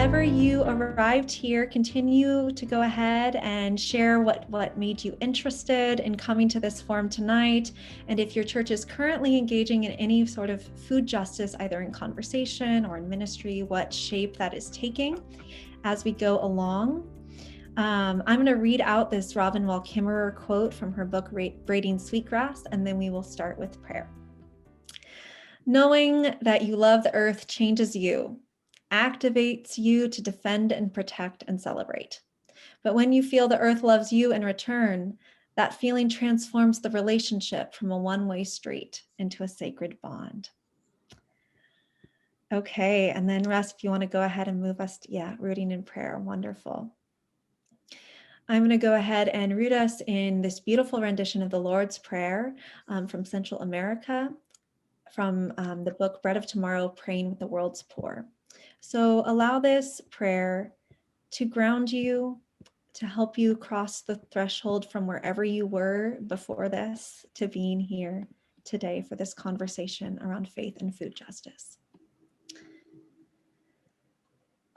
however you arrived here, continue to go ahead and share what made you interested in coming to this forum tonight. And if your church is currently engaging in any sort of food justice, either in conversation or in ministry, what shape that is taking as we go along. I'm going to read out this Robin Wall Kimmerer quote from her book, Braiding Sweetgrass, and then we will start with prayer. Knowing that you love the earth changes you, activates you to defend and protect and celebrate. But when you feel the earth loves you in return, that feeling transforms the relationship from a one-way street into a sacred bond. Okay, and then Russ, if you want to go ahead and move us to, rooting in prayer. Wonderful. I'm going to go ahead and root us in this beautiful rendition of the Lord's Prayer from Central America, from the book Bread of Tomorrow, Praying with the World's Poor. So allow this prayer to ground you, to help you cross the threshold from wherever you were before this to being here today for this conversation around faith and food justice.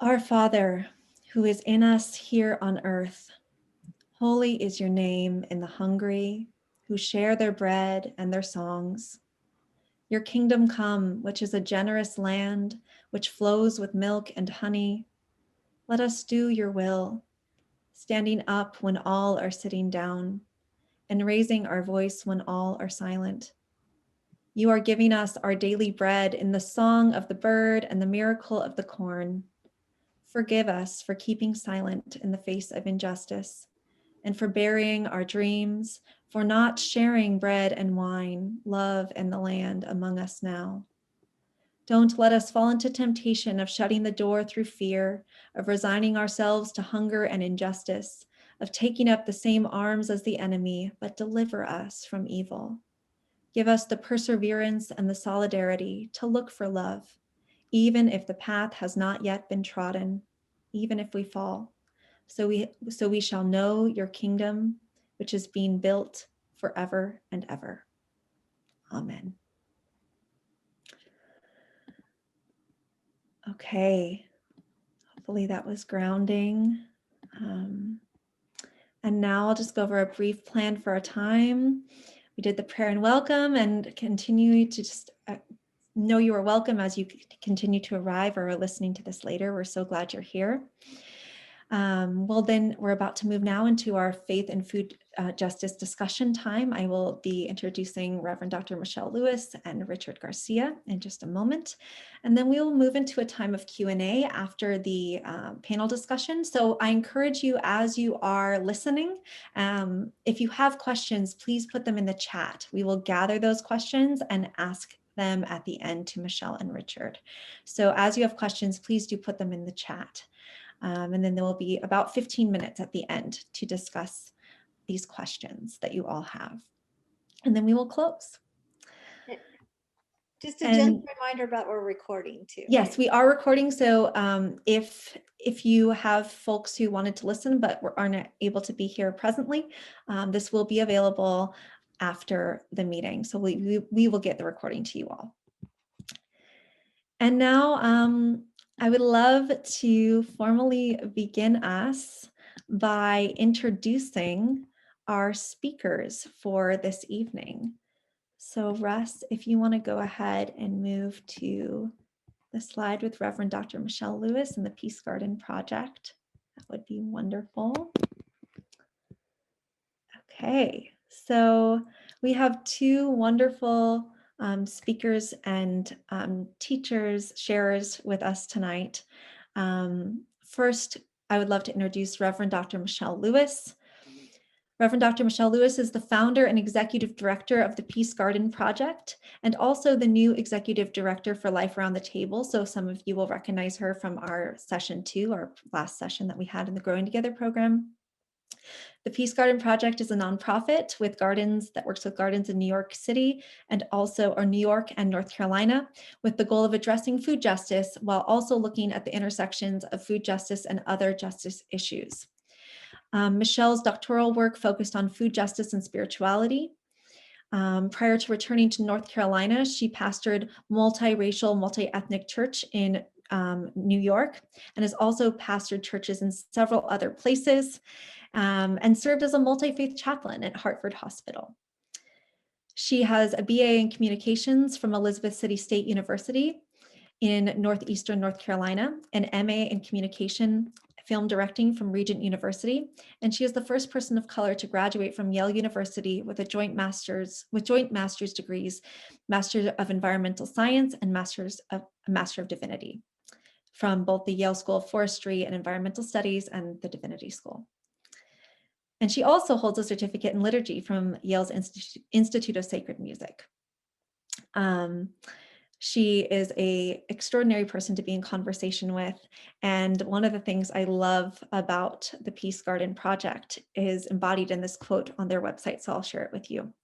Our Father, who is in us here on earth, holy is your name in the hungry who share their bread and their songs. Your kingdom come, which is a generous land, which flows with milk and honey. Let us do your will, standing up when all are sitting down, and raising our voice when all are silent. You are giving us our daily bread in the song of the bird and the miracle of the corn. Forgive us for keeping silent in the face of injustice, and for burying our dreams, for not sharing bread and wine, love and the land among us now. Don't let us fall into temptation of shutting the door through fear, of resigning ourselves to hunger and injustice, of taking up the same arms as the enemy, but deliver us from evil. Give us the perseverance and the solidarity to look for love, even if the path has not yet been trodden, even if we fall. So we shall know your kingdom, which is being built forever and ever. Amen. Okay, hopefully that was grounding. And now I'll just go over a brief plan for our time. We did the prayer and welcome, and continue to just know you are welcome as you continue to arrive or are listening to this later. We're so glad you're here. Well, then we're about to move now into our faith and food justice discussion time. I will be introducing Reverend Dr. Michelle Lewis and Richard Garcia in just a moment. And then we will move into a time of Q&A after the panel discussion. So I encourage you, as you are listening, if you have questions, please put them in the chat. We will gather those questions and ask them at the end to Michelle and Richard. So as you have questions, please do put them in the chat. And then there will be about 15 minutes at the end to discuss these questions that you all have. And then we will close. Just a gentle reminder about we're recording too. Yes, we are recording. So if you have folks who wanted to listen but aren't able to be here presently, this will be available after the meeting. So we will get the recording to you all. And now I would love to formally begin us by introducing our speakers for this evening. So Russ, if you want to go ahead and move to the slide with Reverend Dr. Michelle Lewis and the Peace Garden Project, that would be wonderful. Okay, so we have two wonderful speakers and teachers, sharers with us tonight. First, I would love to introduce Reverend Dr. Michelle Lewis. Reverend Dr. Michelle Lewis is the founder and executive director of the Peace Garden Project, and also the new executive director for Life Around the Table. So some of you will recognize her from our session 2, our last session that we had in the Growing Together program. The Peace Garden Project is a nonprofit with gardens that works with gardens in New York City and also New York and North Carolina, with the goal of addressing food justice while also looking at the intersections of food justice and other justice issues. Michelle's doctoral work focused on food justice and spirituality. Prior to returning to North Carolina, she pastored multiracial, multi-ethnic church in New York, and has also pastored churches in several other places, and served as a multi-faith chaplain at Hartford Hospital. She has a BA in communications from Elizabeth City State University in Northeastern North Carolina, an MA in communication film directing from Regent University, and she is the first person of color to graduate from Yale University with joint master's degrees, Master of Environmental Science and Master of Divinity from both the Yale School of Forestry and Environmental Studies and the Divinity School. And she also holds a certificate in liturgy from Yale's Institute of Sacred Music. She is an extraordinary person to be in conversation with. And one of the things I love about the Peace Garden Project is embodied in this quote on their website, so I'll share it with you.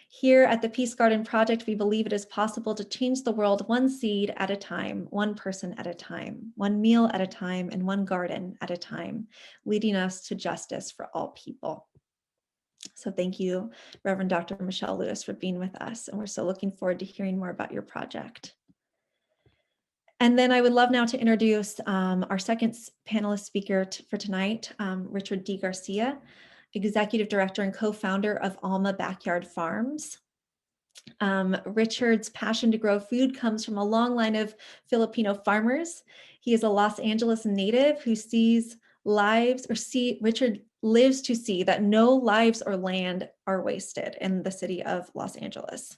Here at the Peace Garden Project, we believe it is possible to change the world one seed at a time, one person at a time, one meal at a time, and one garden at a time, leading us to justice for all people. So thank you, Reverend Dr. Michelle Lewis, for being with us. And we're so looking forward to hearing more about your project. And then I would love now to introduce our second panelist speaker for tonight, Richard D. Garcia, Executive Director and co-founder of Alma Backyard Farms. Richard's passion to grow food comes from a long line of Filipino farmers. He is a Los Angeles native who Richard lives to see that no lives or land are wasted in the city of Los Angeles.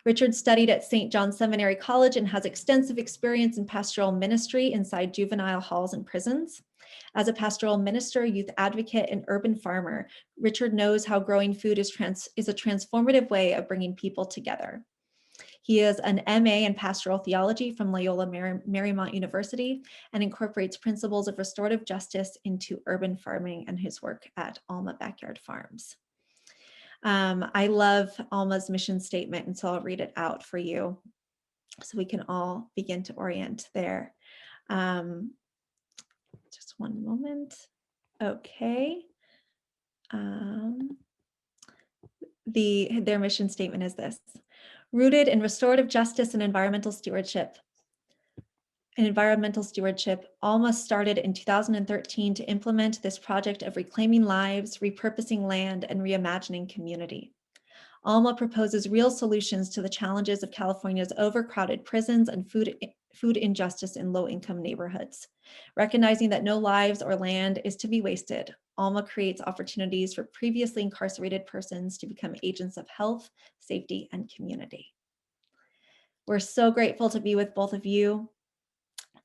Richard studied at St. John Seminary College and has extensive experience in pastoral ministry inside juvenile halls and prisons. As a pastoral minister, youth advocate, and urban farmer, Richard knows how growing food is a transformative way of bringing people together. He is an MA in pastoral theology from Loyola Marymount University and incorporates principles of restorative justice into urban farming and his work at Alma Backyard Farms. I love Alma's mission statement, and so I'll read it out for you so we can all begin to orient there. Just one moment. Okay. Their mission statement is this: rooted in restorative justice and environmental stewardship. Alma started in 2013 to implement this project of reclaiming lives, repurposing land, and reimagining community. Alma proposes real solutions to the challenges of California's overcrowded prisons and food injustice in low-income neighborhoods. Recognizing that no lives or land is to be wasted, Alma creates opportunities for previously incarcerated persons to become agents of health, safety, and community. We're so grateful to be with both of you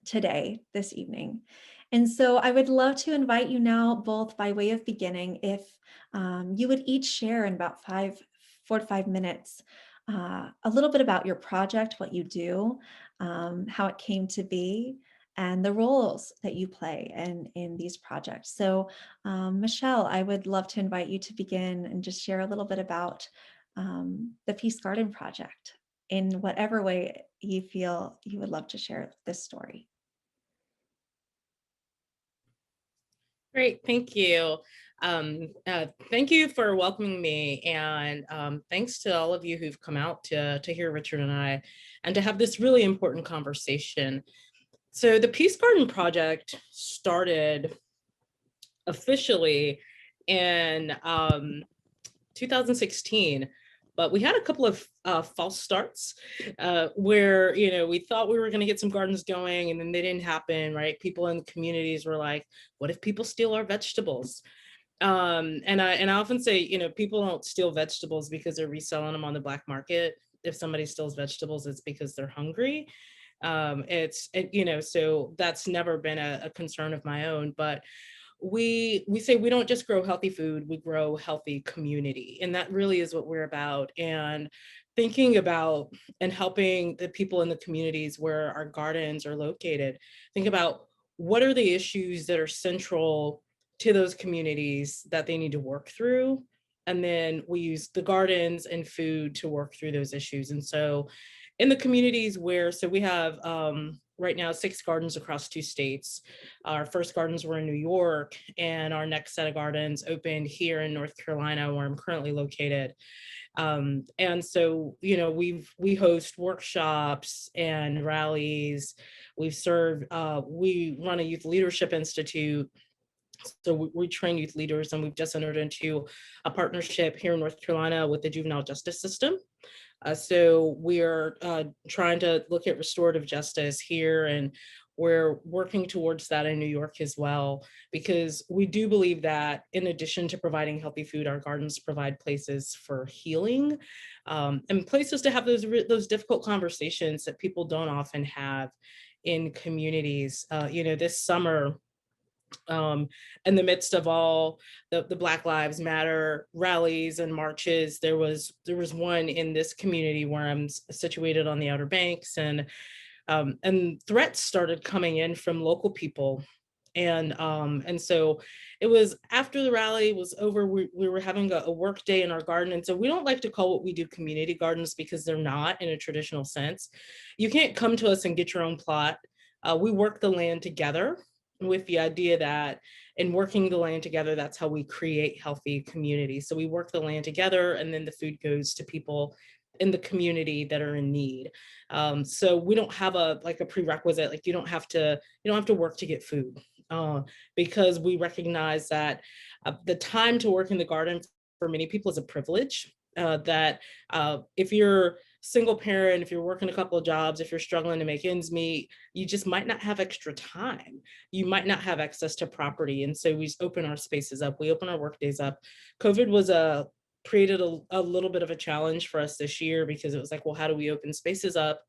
today, this evening. And so I would love to invite you now, both by way of beginning, if you would each share in about 4 to 5 minutes, a little bit about your project, what you do, how it came to be, and the roles that you play in these projects. So Michelle, I would love to invite you to begin and just share a little bit about the Peace Garden Project in whatever way you feel you would love to share this story. Great, thank you. Thank you for welcoming me, and thanks to all of you who've come out to hear Richard and I, and to have this really important conversation. So the Peace Garden Project started officially in 2016. But we had a couple of false starts where, we thought we were going to get some gardens going, and then they didn't happen, right? People in the communities were like, what if people steal our vegetables? And I often say, people don't steal vegetables because they're reselling them on the black market. If somebody steals vegetables, it's because they're hungry. So that's never been a concern of my own. But we say we don't just grow healthy food, we grow healthy community. And that really is what we're about. And thinking about and helping the people in the communities where our gardens are located, think about what are the issues that are central to those communities that they need to work through. And then we use the gardens and food to work through those issues. And so in the communities where, so we have right now 6 gardens across 2 states. Our first gardens were in New York, and our next set of gardens opened here in North Carolina, where I'm currently located. And so, we host workshops and rallies. We run a youth leadership institute. So we train youth leaders, and we've just entered into a partnership here in North Carolina with the juvenile justice system. So we're trying to look at restorative justice here, and we're working towards that in New York as well, because we do believe that in addition to providing healthy food, our gardens provide places for healing, and places to have those difficult conversations that people don't often have in communities. This summer, um, in the midst of all the Black Lives Matter rallies and marches, there was one in this community where I'm situated on the Outer Banks, and threats started coming in from local people. And so it was after the rally was over, we were having a work day in our garden. And so we don't like to call what we do community gardens, because they're not in a traditional sense. You can't come to us and get your own plot. We work the land together, with the idea that in working the land together, that's how we create healthy communities. So we work the land together, and then the food goes to people in the community that are in need. So we don't have a prerequisite, like you don't have to work to get food, uh, because we recognize that the time to work in the garden for many people is a privilege. That if you're single parent, if you're working a couple of jobs, if you're struggling to make ends meet, you just might not have extra time. You might not have access to property. And so we open our spaces up. We open our work days up. COVID created a little bit of a challenge for us this year, because it was like, well, how do we open spaces up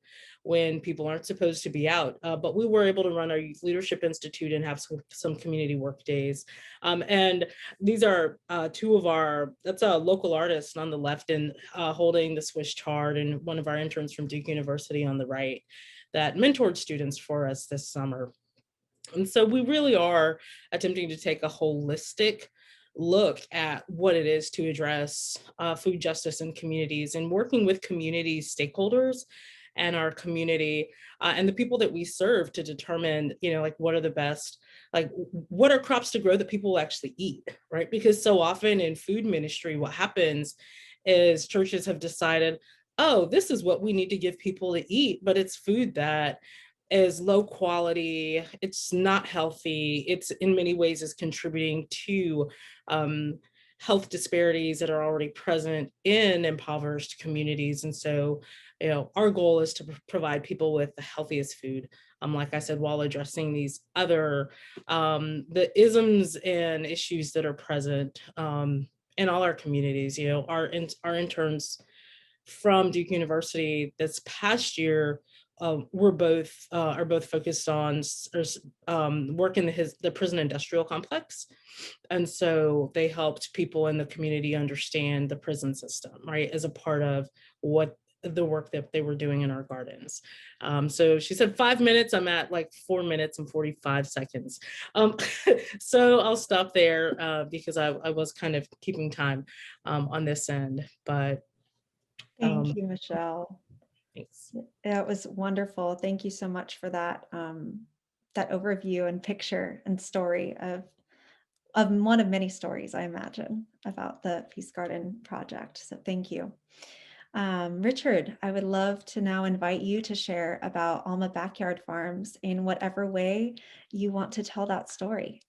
when people aren't supposed to be out? But we were able to run our Youth Leadership Institute and have some community work days. And these are that's a local artist on the left, and holding the Swiss chart, and one of our interns from Duke University on the right that mentored students for us this summer. And so we really are attempting to take a holistic look at what it is to address food justice in communities, and working with community stakeholders and our community, and the people that we serve, to determine, like, what are the best, like, what are crops to grow that people will actually eat, right? Because so often in food ministry, what happens is churches have decided, oh, this is what we need to give people to eat, but it's food that is low quality, it's not healthy, it's in many ways is contributing to um, health disparities that are already present in impoverished communities. And so, our goal is to provide people with the healthiest food, like I said, while addressing these other the isms and issues that are present in all our communities. Our interns from Duke University this past year are both focused on work in the prison industrial complex, and so they helped people in the community understand the prison system, right, as a part of what the work that they were doing in our gardens. So she said 5 minutes. I'm at like 4 minutes and 45 seconds. So I'll stop there because I was kind of keeping time on this end, but Thank um, you, Michelle. thanks. That was wonderful. Thank you so much for that that overview and picture and story of one of many stories, I imagine, about the Peace Garden project. So thank you. Richard, I would love to now invite you to share about Alma Backyard Farms in whatever way you want to tell that story.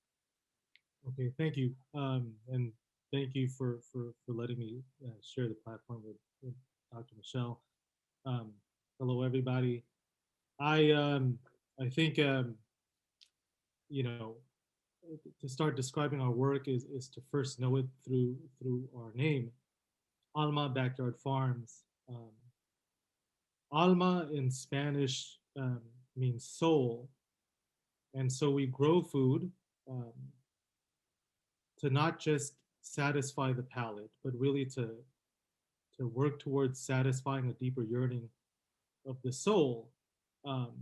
Okay, thank you. And thank you for letting me share the platform with Dr. Michelle. Um, Hello, everybody. I think you know to start describing our work is to first know it through our name, Alma Backyard Farms. Alma in Spanish means soul, and so we grow food um, to not just satisfy the palate, but really to work towards satisfying a deeper yearning of the soul. Um,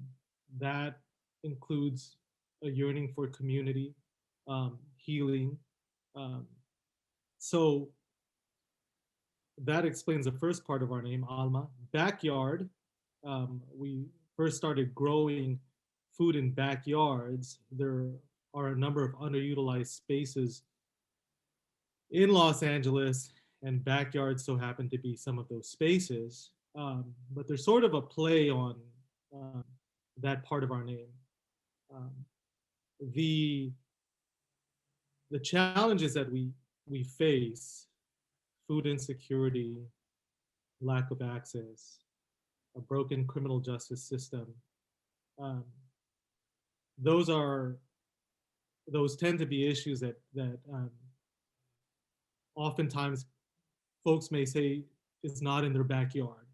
that includes a yearning for community, healing. Um, so that explains the first part of our name, Alma. Backyard, we first started growing food in backyards, there are a number of underutilized spaces in Los Angeles, and backyards so happen to be some of those spaces. But there's sort of a play on that part of our name. Um, the the challenges that we face, food insecurity, lack of access, a broken criminal justice system, um, those are those tend to be issues that oftentimes folks may say is not in their backyard.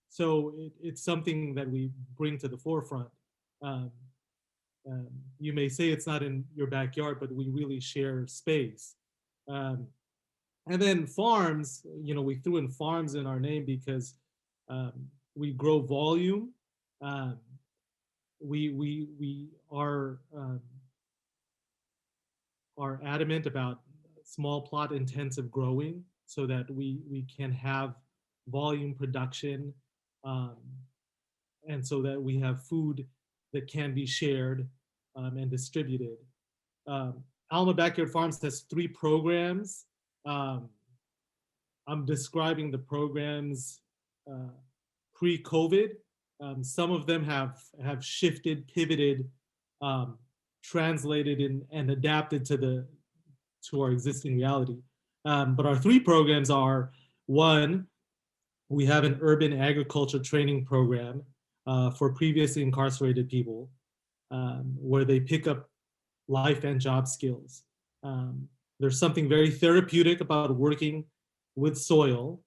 So it's something that we bring to the forefront. Um, you may say it's not in your backyard, but we really share space. Um, and then farms, we threw in farms in our name because um, we grow volume. Um, we are adamant about small plot intensive growing so that we can have volume production, um, and so that we have food that can be shared and distributed. Um, Alma Backyard Farms has 3 programs. Um, I'm describing the programs pre-COVID. Some of them have shifted, pivoted, translated and adapted to our existing reality. But our 3 programs are: 1, we have an urban agriculture training program for previously incarcerated people, where they pick up life and job skills. There's something very therapeutic about working with soil.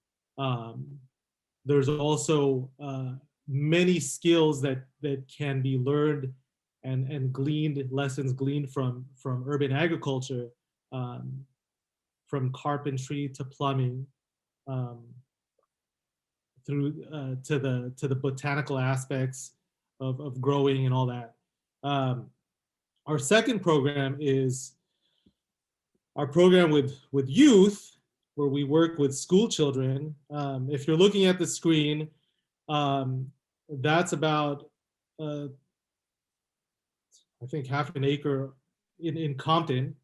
There's also many skills that can be learned and gleaned, lessons gleaned from urban agriculture, from carpentry to plumbing, through to the botanical aspects of growing and all that. Our second program is our program with youth, where we work with school children. If you're looking at the screen, that's about I think half an acre in Compton,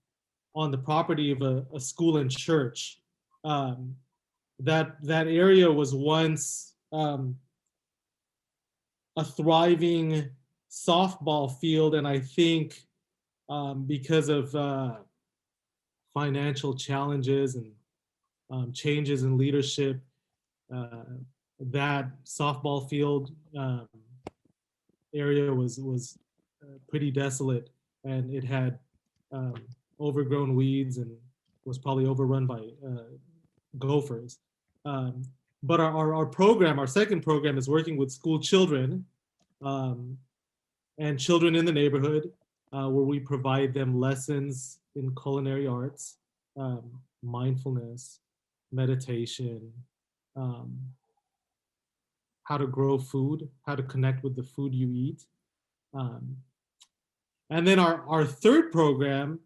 on the property of a school and church. That area was once a thriving softball field, and I think because of financial challenges and changes in leadership, that softball field area was pretty desolate, and it had overgrown weeds and was probably overrun by gophers. But our program, our second program, is working with school children and children in the neighborhood, where we provide them lessons in culinary arts, mindfulness, meditation, how to grow food, how to connect with the food you eat. And then our third program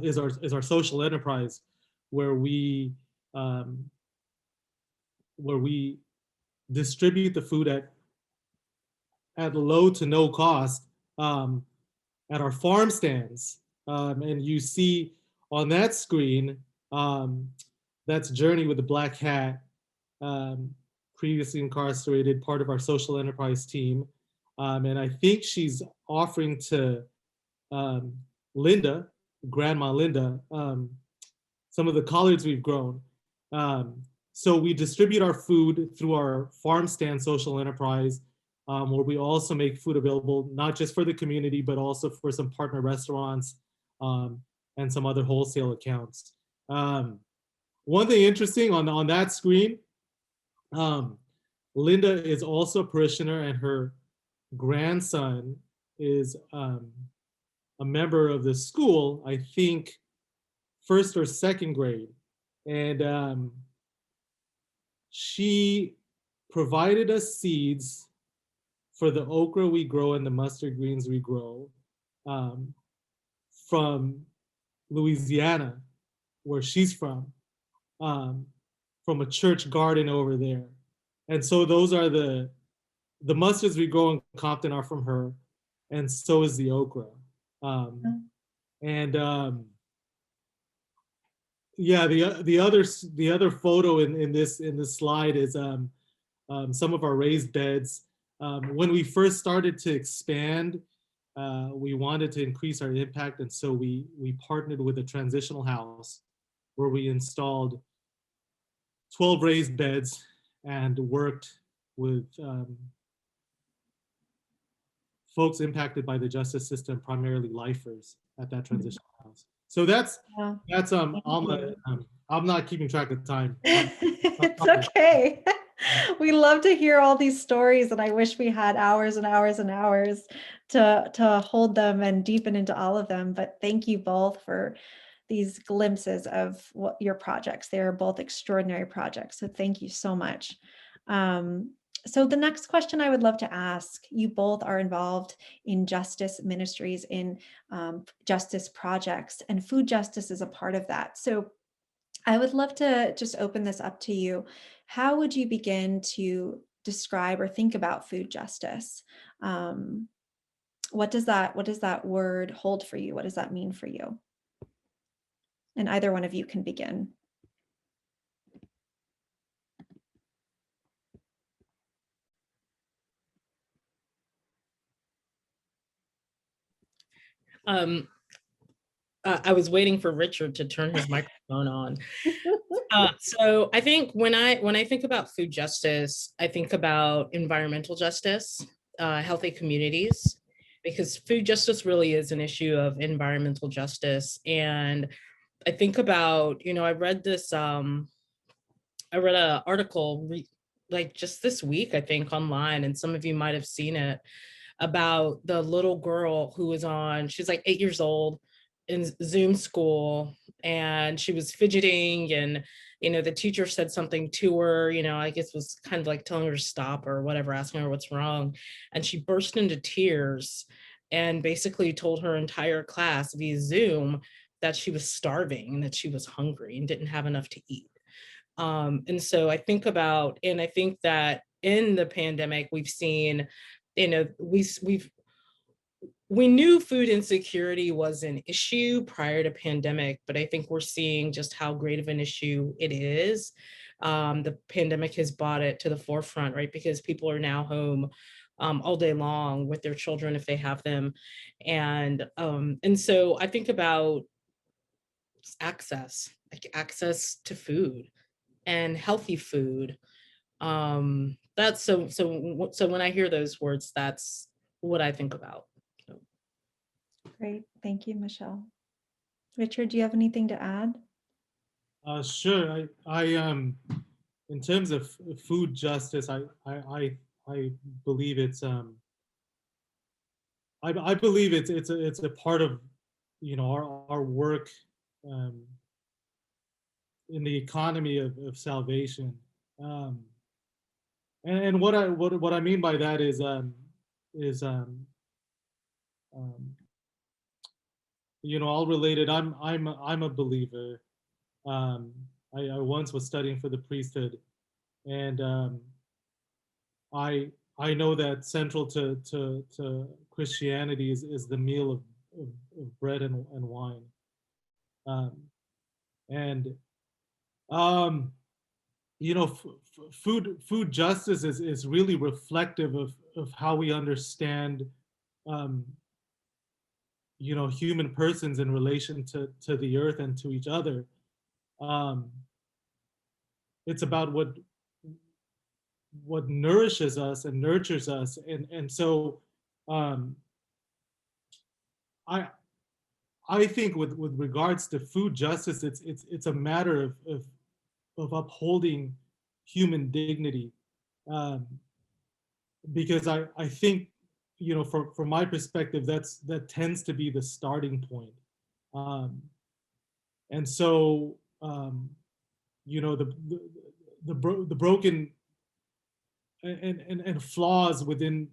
is our social enterprise, where we distribute the food at low to no cost at our farm stands. And you see on that screen, that's Journey with the black hat, previously incarcerated, part of our social enterprise team. And I think she's offering to Linda, Grandma Linda, some of the collards we've grown. So we distribute our food through our farm stand social enterprise, where we also make food available, not just for the community, but also for some partner restaurants and some other wholesale accounts. One thing interesting on that screen, Linda is also a parishioner, and her grandson is a member of the school, I think 1st or 2nd grade. And she provided us seeds for the okra we grow and the mustard greens we grow from Louisiana, where she's from a church garden over there. And so those are the mustards we grow in Compton are from her. and so is the okra. Oh. And yeah, the other photo in this slide is some of our raised beds. When we first started to expand, we wanted to increase our impact, and so we partnered with a transitional house where we installed 12 raised beds and worked with folks impacted by the justice system, primarily lifers at that transition house. So that's Yeah. Alma. you. I'm not keeping track of time. It's okay. We love to hear all these stories, and I wish we had hours and hours and hours to hold them and deepen into all of them. But thank you both for these glimpses of what your projects. They are both extraordinary projects. So thank you so much. So the next question I would love to ask, you both are involved in justice ministries, in justice projects, and food justice is a part of that. So I would love to just open this up to you. How would you begin to describe or think about food justice? What does that word hold for you? What does that mean for you? And either one of you can begin. Um, I was waiting for Richard to turn his microphone on. So I think when I think about food justice, I think about environmental justice, healthy communities, because food justice really is an issue of environmental justice. And I think about, I read I read an article like just this week, I think, online, and some of you might have seen it, about the little girl who was she's like 8 years old in Zoom school, and she was fidgeting, and the teacher said something to her, I guess was kind of like telling her to stop or whatever, asking her what's wrong, and she burst into tears and basically told her entire class via Zoom that she was starving and that she was hungry and didn't have enough to eat. And so I think about, and I think that in the pandemic, we've seen, we knew food insecurity was an issue prior to pandemic, but I think we're seeing just how great of an issue it is. The pandemic has brought it to the forefront, right? Because people are now home all day long with their children if they have them, and so I think about access, like access to food and healthy food. That's so when I hear those words, that's what I think about. So. Great. Thank you, Michelle. Richard, do you have anything to add? Sure. In terms of food justice, I believe I believe it's a part of our work in the economy of salvation. Um, and what I mean by that is um, all related. I'm a believer. Um, I once was studying for the priesthood, and I know that central to Christianity is the meal of bread and wine. Um, and um, food justice is really reflective of how we understand um, human persons in relation to the earth and to each other. Um, it's about what nourishes us and nurtures us, and so um, I I think with regards to food justice, it's a matter of upholding human dignity, um, because I think from my perspective that tends to be the starting point, um, and so the broken and flaws within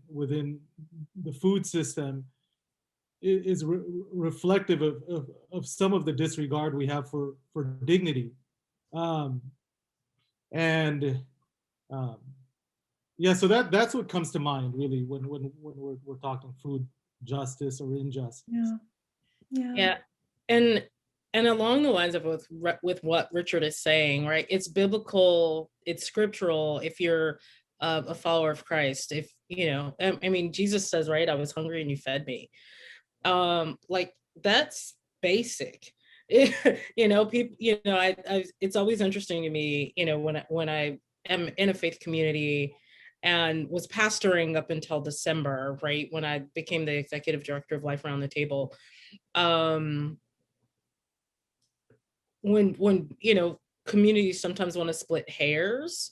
the food system is reflective of some of the disregard we have for dignity, um, and um, yeah, so that's what comes to mind really when we're talking food justice or injustice. Yeah. Yeah. Yeah. And along the lines of with what Richard is saying, right? It's biblical, it's scriptural if you're a follower of Christ. If, I mean, Jesus says, right, I was hungry and you fed me. Like that's basic. People, it's always interesting to me, when I am in a faith community and was pastoring up until December, right, when I became the executive director of Life Around the Table. um when communities sometimes want to split hairs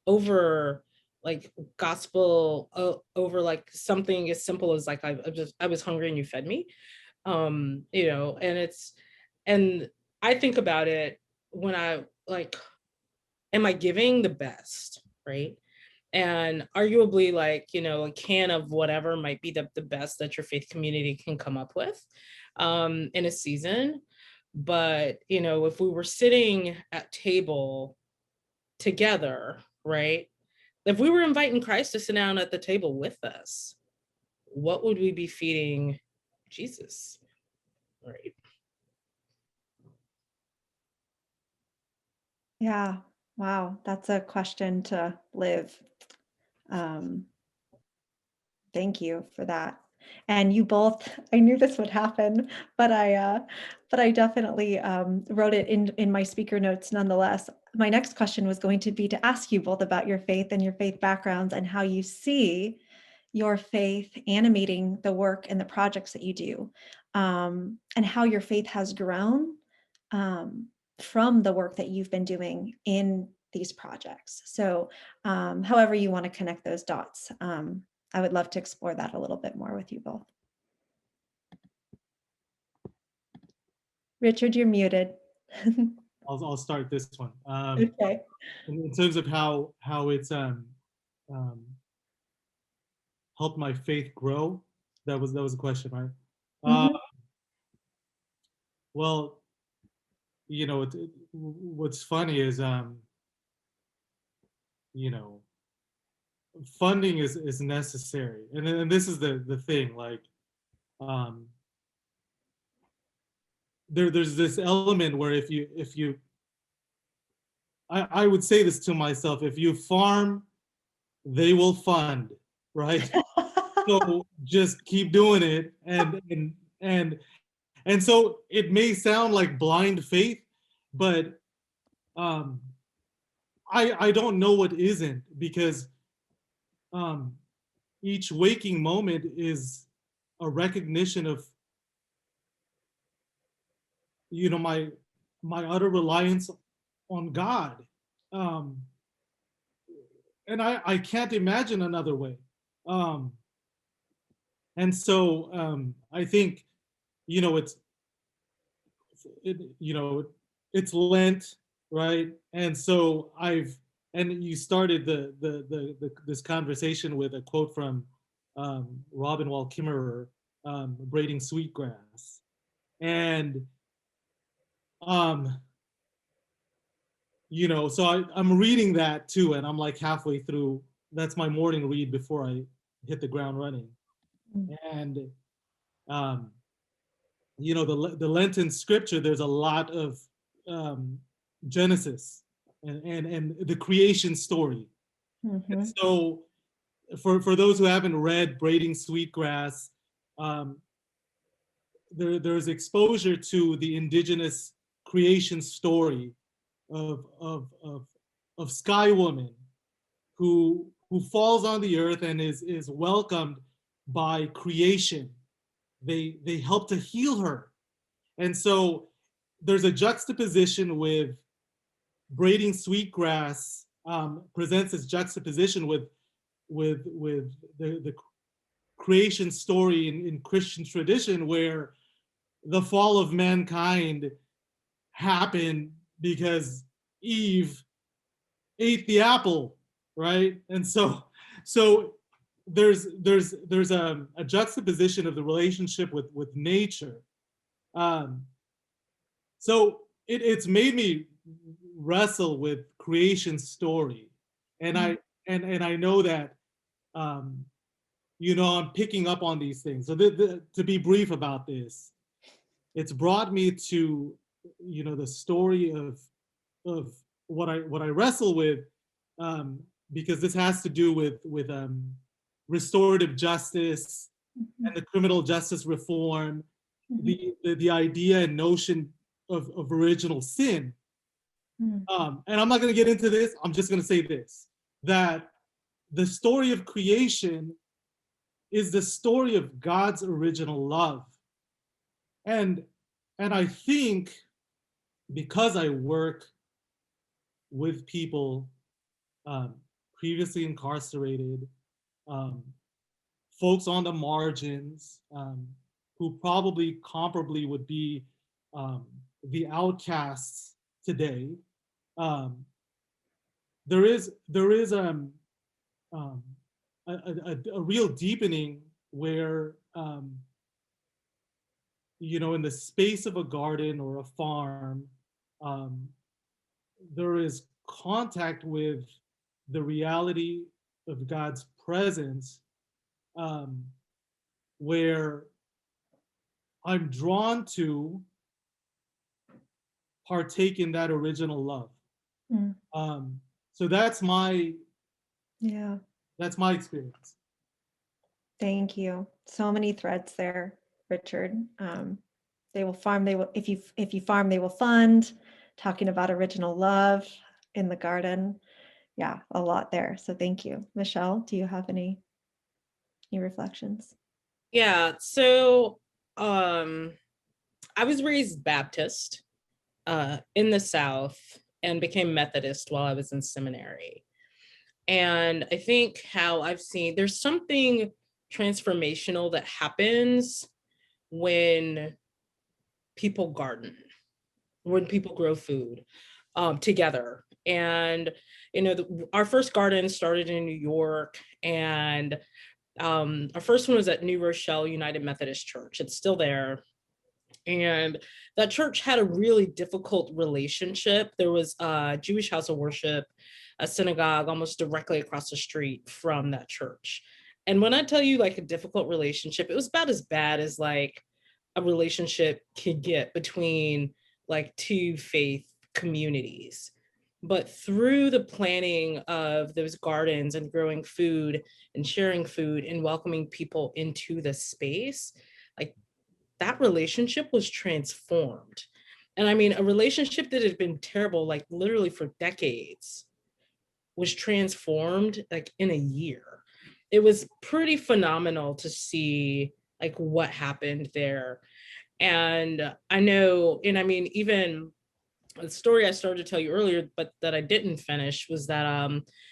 over like gospel, over like something as simple as like I was hungry and you fed me. And I think about it when I like, am I giving the best, right? And arguably, like, a can of whatever might be the best that your faith community can come up with in a season. But, if we were sitting at table together, right? If we were inviting Christ to sit down at the table with us, what would we be feeding Jesus? Right. Yeah. Wow. That's a question to live. Um, Thank you for that. And you both, I knew this would happen, but I definitely wrote it in my speaker notes nonetheless. My next question was going to be to ask you both about your faith and your faith backgrounds and how you see your faith animating the work and the projects that you do, and how your faith has grown from the work that you've been doing in these projects. So however you want to connect those dots. I would love to explore that a little bit more with you both. Richard, you're muted. I'll start this one. Okay. In terms of how it's helped my faith grow. That was a question, right? Mhm. Well, what's funny is you know funding is necessary, and this is the thing, like um there's this element where if you I would say this to myself: if you farm, they will fund, right? So just keep doing it, and so it may sound like blind faith, but um I don't know what isn't, because um each waking moment is a recognition of my utter reliance on God. Um and I can't imagine another way. Um and so I think, you know it's it, you know it's Lent, right? And so you started this conversation with a quote from Robin Wall Kimmerer, braiding sweetgrass. And um so I'm reading that too, and I'm like halfway through. That's my morning read before I hit the ground running. And um the Lenten scripture, there's a lot of um Genesis and the creation story. And Mhm. so for those who haven't read Braiding Sweetgrass, um there's exposure to the indigenous creation story of Sky Woman, who falls on the earth and is welcomed by creation. They help to heal her. And so there's a juxtaposition with Braiding Sweetgrass, presents its juxtaposition with the creation story in Christian tradition, where the fall of mankind happened because Eve ate the apple, right? And so there's a juxtaposition of the relationship with nature. Um, so it's made me wrestle with creation story, and I know that um, I'm picking up on these things. So to be brief about this, it's brought me to, the story of what I wrestle with, because this has to do with restorative justice and the criminal justice reform, the idea and notion of original sin. And I'm not going to get into this. I'm just going to say this, that the story of creation is the story of God's original love. And I think because I work with people previously incarcerated, folks on the margins, who probably comparably would be the outcasts today, there is um, a real deepening where, in the space of a garden or a farm, there is contact with the reality of God's presence, where I'm drawn to partake in that original love. So that's my experience. Thank you. So many threads there, Richard. They will farm. They will. If you farm, they will fund. Talking about original love in the garden. Yeah, a lot there. So thank you, Michelle. Do you have any reflections? Yeah. So I was raised Baptist in the South and became Methodist while I was in seminary. And I think how I've seen there's something transformational that happens when people garden, when people grow food together. And, our first garden started in New York, and our first one was at New Rochelle United Methodist Church. It's still there. And that church had a really difficult relationship. There was a Jewish house of worship, a synagogue almost directly across the street from that church. And when I tell you like a difficult relationship, it was about as bad as like a relationship could get between like two faith communities. But through the planning of those gardens and growing food and sharing food and welcoming people into the space, like that relationship was transformed. And I mean, a relationship that had been terrible, like literally for decades, was transformed like in a year. It was pretty phenomenal to see like what happened there. And I know, and I mean, even the story I started to tell you earlier, but that I didn't finish was that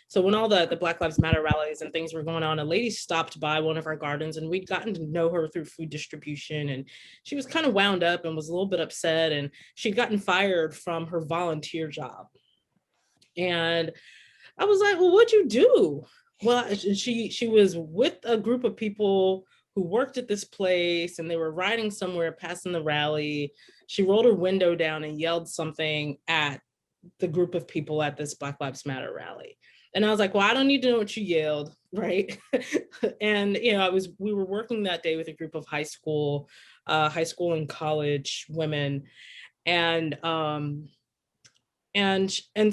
so when all the Black Lives Matter rallies and things were going on, a lady stopped by one of our gardens, and we'd gotten to know her through food distribution, and she was kind of wound up and was a little bit upset, and she'd gotten fired from her volunteer job. And I was like, well, what'd you do? Well, she was with a group of people who worked at this place, and they were riding somewhere passing the rally. She rolled her window down and yelled something at the group of people at this Black Lives Matter rally. And I was like, well, I don't need to know what you yelled, right? And we were working that day with a group of high school and college women, and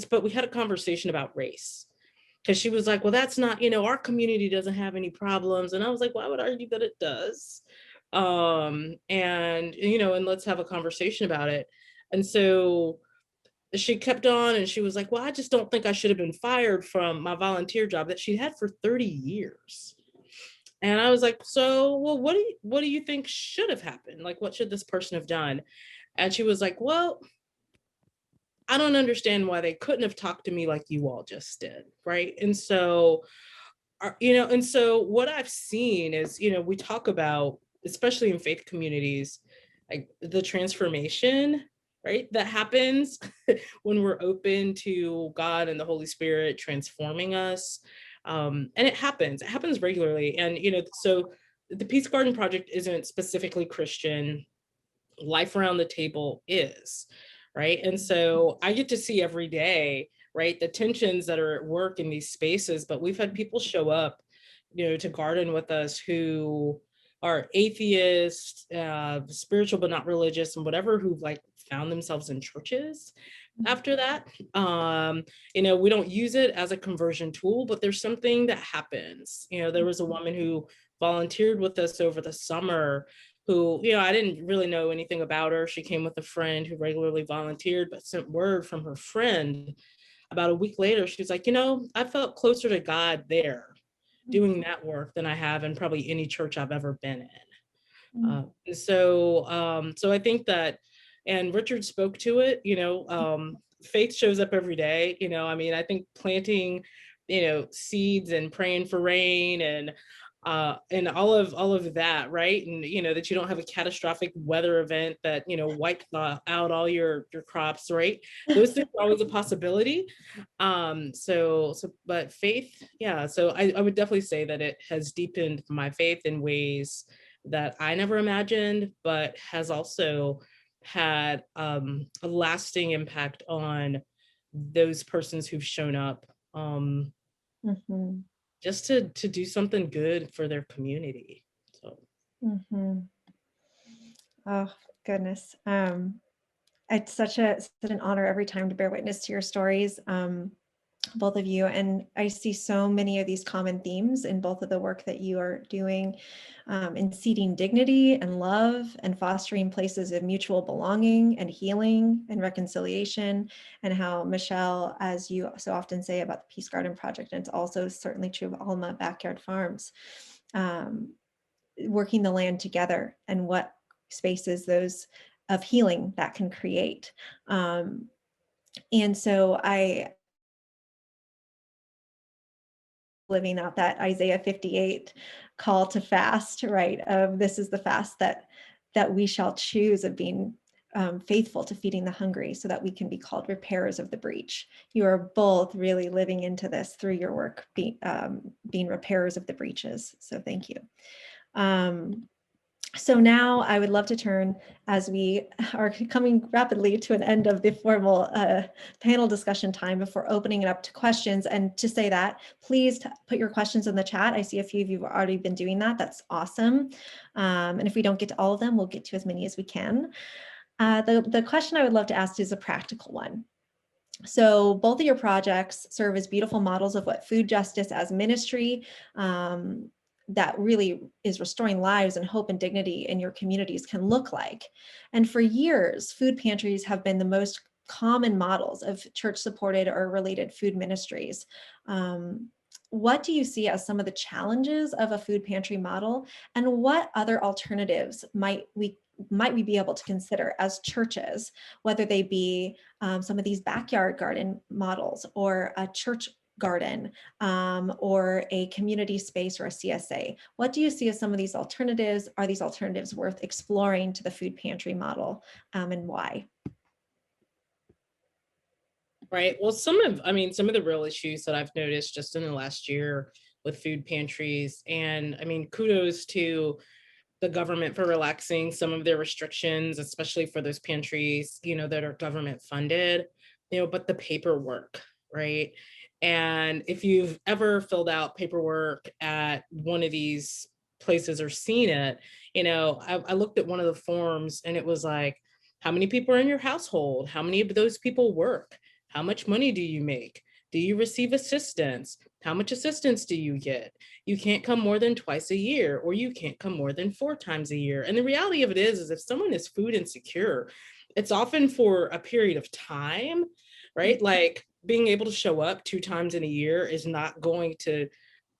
but we had a conversation about race, because she was like, well, that's not, our community doesn't have any problems. And I was like, well, I would argue that it does. And let's have a conversation about it. And so she kept on, and she was like, well, I just don't think I should have been fired from my volunteer job that she had for 30 years. And I was like, so, well, what do you think should have happened? Like, what should this person have done? And she was like, well, I don't understand why they couldn't have talked to me like you all just did, right? And so, what I've seen is, we talk about, especially in faith communities, like the transformation, right, that happens when we're open to God and the Holy Spirit transforming us. And it happens regularly. And, so the Peace Garden Project isn't specifically Christian. Life Around the Table is, right? And so I get to see every day, right, the tensions that are at work in these spaces. But we've had people show up, to garden with us who are atheists, spiritual but not religious, and whatever, who like found themselves in churches after that. We don't use it as a conversion tool, but there's something that happens. There was a woman who volunteered with us over the summer who, I didn't really know anything about her. She came with a friend who regularly volunteered, but sent word from her friend about a week later. She was like, I felt closer to God there doing that work than I have in probably any church I've ever been in. So I think that, and Richard spoke to it, faith shows up every day. I think planting, seeds and praying for rain and all of that, right? And that you don't have a catastrophic weather event that wipes out all your crops, right? Those things are always a possibility. But faith, yeah. So I would definitely say that it has deepened my faith in ways that I never imagined, but has also had a lasting impact on those persons who've shown up. Mm-hmm. Just to do something good for their community. So Mm-hmm. Oh goodness. It's such an honor every time to bear witness to your stories, both of you. And I see so many of these common themes in both of the work that you are doing, in seeding dignity and love and fostering places of mutual belonging and healing and reconciliation. And how, Michelle, as you so often say about the Peace Garden Project, and it's also certainly true of Alma Backyard Farms, working the land together and what spaces those of healing that can create. And so I living out that Isaiah 58 call to fast, right? Of this is the fast that we shall choose, of being faithful to feeding the hungry, so that we can be called repairers of the breach. You are both really living into this through your work, being repairers of the breaches. So thank you. So now I would love to turn, as we are coming rapidly to an end of the formal panel discussion time, before opening it up to questions. And to say that, please put your questions in the chat. I see a few of you have already been doing that. That's awesome. And if we don't get to all of them, we'll get to as many as we can. The question I would love to ask is a practical one. So both of your projects serve as beautiful models of what food justice as ministry, that really is restoring lives and hope and dignity in your communities, can look like. And for years, food pantries have been the most common models of church-supported or related food ministries. What do you see as some of the challenges of a food pantry model, and what other alternatives might we be able to consider as churches, whether they be some of these backyard garden models, or a church garden, or a community space, or a CSA? What do you see as some of these alternatives? Are these alternatives worth exploring to the food pantry model, and why? right. Well, some of the real issues that I've noticed just in the last year with food pantries, and kudos to the government for relaxing some of their restrictions, especially for those pantries, that are government funded, but the paperwork, right? And if you've ever filled out paperwork at one of these places or seen it, I looked at one of the forms and it was like, how many people are in your household? How many of those people work? How much money do you make? Do you receive assistance? How much assistance do you get? You can't come more than twice a year, or you can't come more than 4 times a year. And the reality of it is if someone is food insecure, it's often for a period of time, right? Like being able to show up 2 times in a year is not going to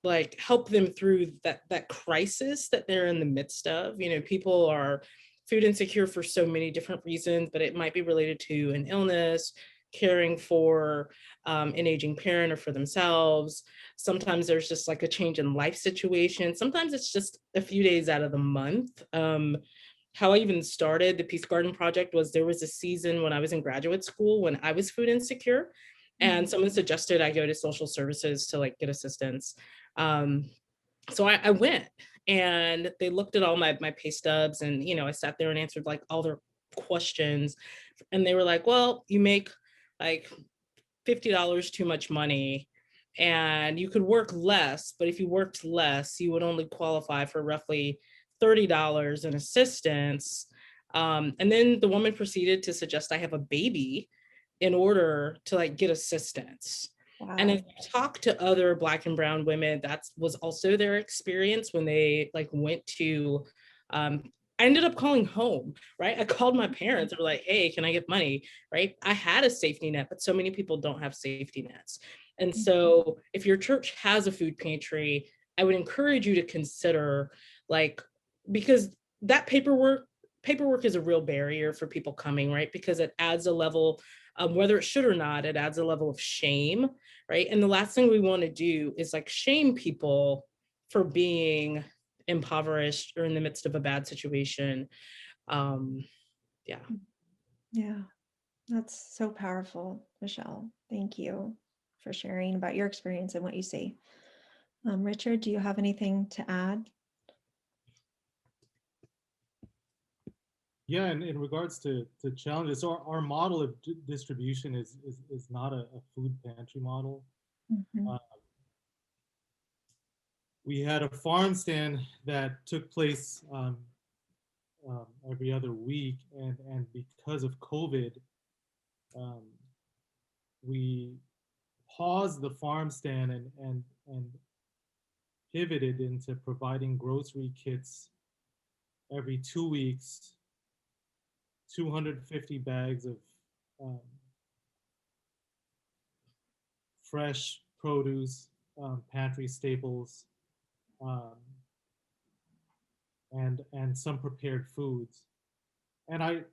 like help them through that crisis that they're in the midst of. People are food insecure for so many different reasons, but it might be related to an illness, caring for an aging parent, or for themselves. Sometimes there's just like a change in life situation. Sometimes it's just a few days out of the month. How I even started the Peace Garden Project was there was a season when I was in graduate school when I was food insecure, and someone suggested I go to social services to like get assistance. So I went, and they looked at all my pay stubs, and I sat there and answered like all their questions, and they were like, well, you make like $50 too much money and you could work less, but if you worked less, you would only qualify for roughly $30 in assistance. And then the woman proceeded to suggest I have a baby in order to like get assistance. And Wow. if you talk to other Black and brown women, that was also their experience when they like went to, I ended up calling home, right? I called my parents and were like, hey, can I get money, right? I had a safety net, but so many people don't have safety nets. And so if your church has a food pantry, I would encourage you to consider like, because that paperwork is a real barrier for people coming, right? Because it adds a level, whether it should or not, it adds a level of shame, right? And the last thing we want to do is like shame people for being impoverished or in the midst of a bad situation. Yeah. Yeah, that's so powerful, Michelle. Thank you for sharing about your experience and what you see. Richard, do you have anything to add? Yeah, and in regards to challenges, so our model of distribution is not a food pantry model. Mhm. Uh, we had a farm stand that took place every other week, and because of COVID, um, we paused the farm stand and pivoted into providing grocery kits every 2 weeks, 250 bags of um, fresh produce, pantry staples, um, and some prepared foods. And I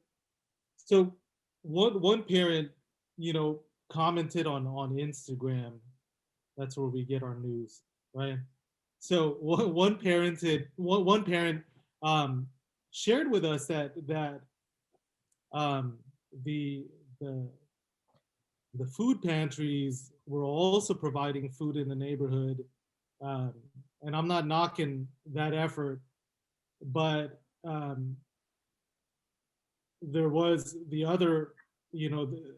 so one parent, you know, commented on Instagram. That's where we get our news, right? So one parent um, shared with us that um, the the the food pantries were also providing food in the neighborhood, um, and I'm not knocking that effort, but there was the other, you know, the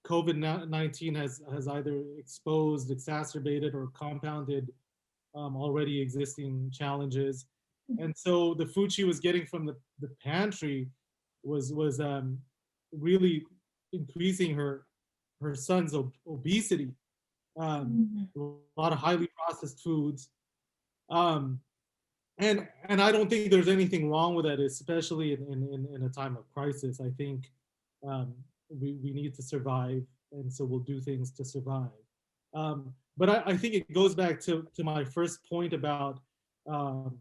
COVID-19 has either exposed, exacerbated, or compounded already existing challenges. And so the food she was getting from the pantry was really increasing her son's obesity. Mhm. A lot of highly processed foods. Um, and I don't think there's anything wrong with that, especially in a time of crisis. I think we need to survive, and so we'll do things to survive. But I think it goes back to my first point about um,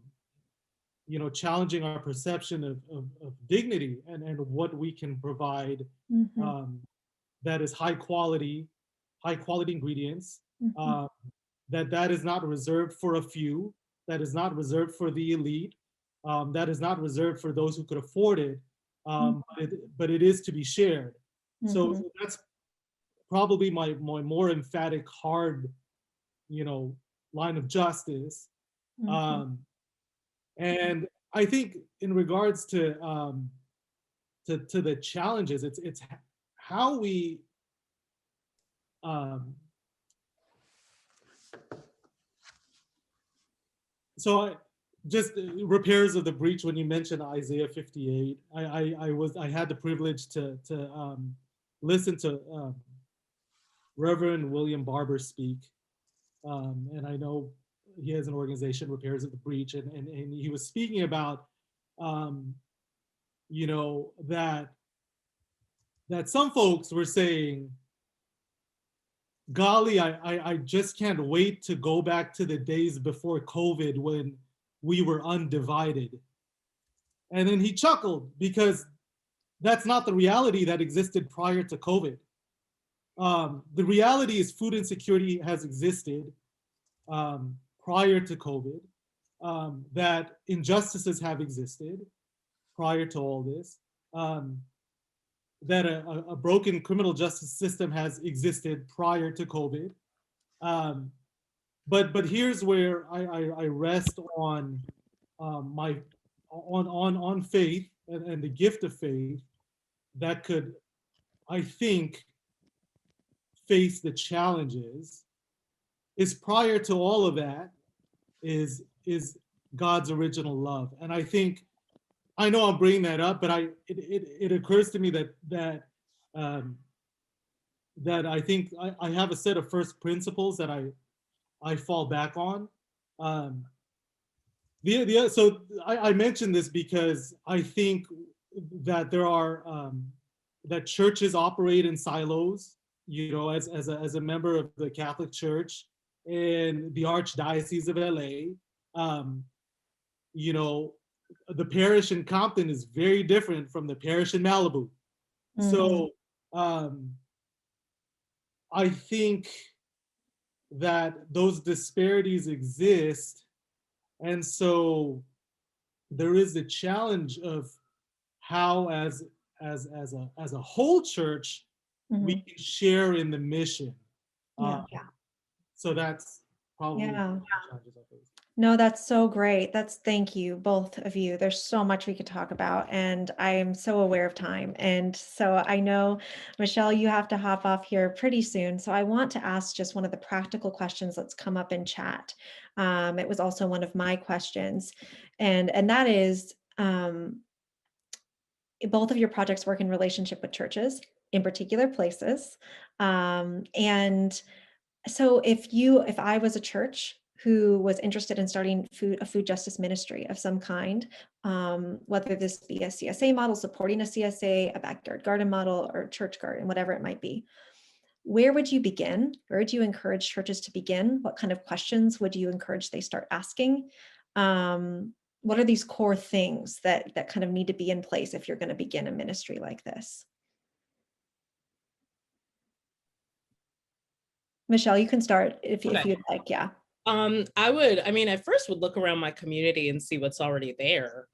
you know, challenging our perception of dignity and what we can provide Mhm. um, that is high quality ingredients, Mhm. uh, that is not reserved for a few, that is not reserved for the elite, that is not reserved for those who could afford it, but it is to be shared. So Mhm. that's probably my more emphatic, hard, you know, line of justice. Mhm. Um, and I think in regards to the challenges, it's how we um, so I, just repairs of the breach. When you mentioned Isaiah 58, I had the privilege to listen to Reverend William Barber speak, and I know he has an organization, Repairs of the Breach, and he was speaking about um, you know, that some folks were saying, golly, I just can't wait to go back to the days before COVID when we were undivided. And then he chuckled because that's not the reality that existed prior to COVID. The reality is food insecurity has existed prior to COVID, that injustices have existed prior to all this, that a broken criminal justice system has existed prior to COVID. Um, but here's where I rest on my on faith and the gift of faith that could, I think, face the challenges is prior to all of that is God's original love. And I think, I know I'm bringing that up, but it occurs to me um, that I think I have a set of first principles that I fall back on. Um, so I mentioned this because I think that there are that churches operate in silos. You know, as a member of the Catholic Church in the Archdiocese of LA, you know, the parish in Compton is very different from the parish in Malibu. So I think that those disparities exist, and so there is a challenge of how, as a whole church, we can share in the mission. Yeah. So that's probably Yeah. the challenges I face. No, that's so great. Thank you, both of you. There's so much we could talk about, and I am so aware of time. And so I know, Michelle, you have to hop off here pretty soon. So I want to ask just one of the practical questions that's come up in chat. It was also one of my questions, and that is, both of your projects work in relationship with churches in particular places. And so if I was a church who was interested in starting a food justice ministry of some kind, whether this be a CSA model, supporting a CSA, a backyard garden model, or church garden, whatever it might be, where would you begin? Where would you encourage churches to begin? What kind of questions would you encourage they start asking? What are these core things that kind of need to be in place if you're going to begin a ministry like this? Michelle, you can start if you'd like. Yeah. I first would look around my community and see what's already there,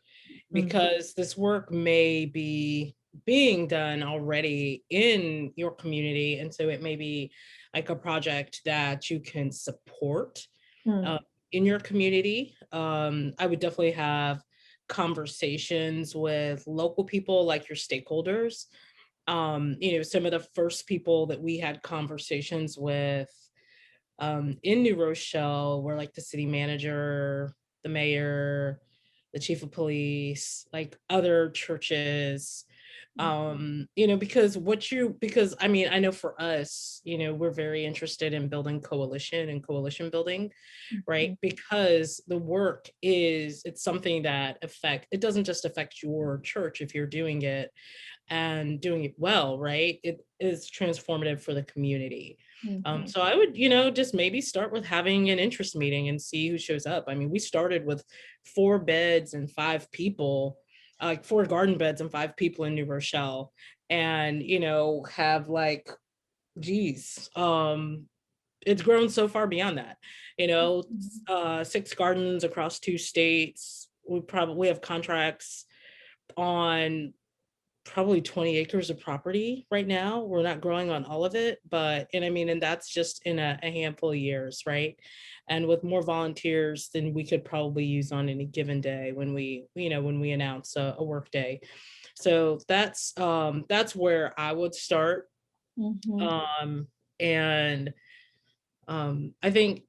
because this work may be being done already in your community. And so it may be like a project that you can support in your community. I would definitely have conversations with local people, like your stakeholders. Some of the first people that we had conversations with in New Rochelle were like the city manager, the mayor, the chief of police, like other churches. Because I know for us, we're very interested in building coalition and coalition building, right? Because the work it's something that it doesn't just affect your church if you're doing it and doing it well, right? It is transformative for the community. So I would, just maybe start with having an interest meeting and see who shows up. I mean, we started with 4 beds and 5 people, like 4 garden beds and 5 people in New Rochelle, and, have like, geez, it's grown so far beyond that, 6 gardens across 2 states. We have contracts on probably 20 acres of property right now. We're not growing on all of it, and that's just in a handful of years, right? And with more volunteers than we could probably use on any given day when we announce a work day. So that's where I would start. And I think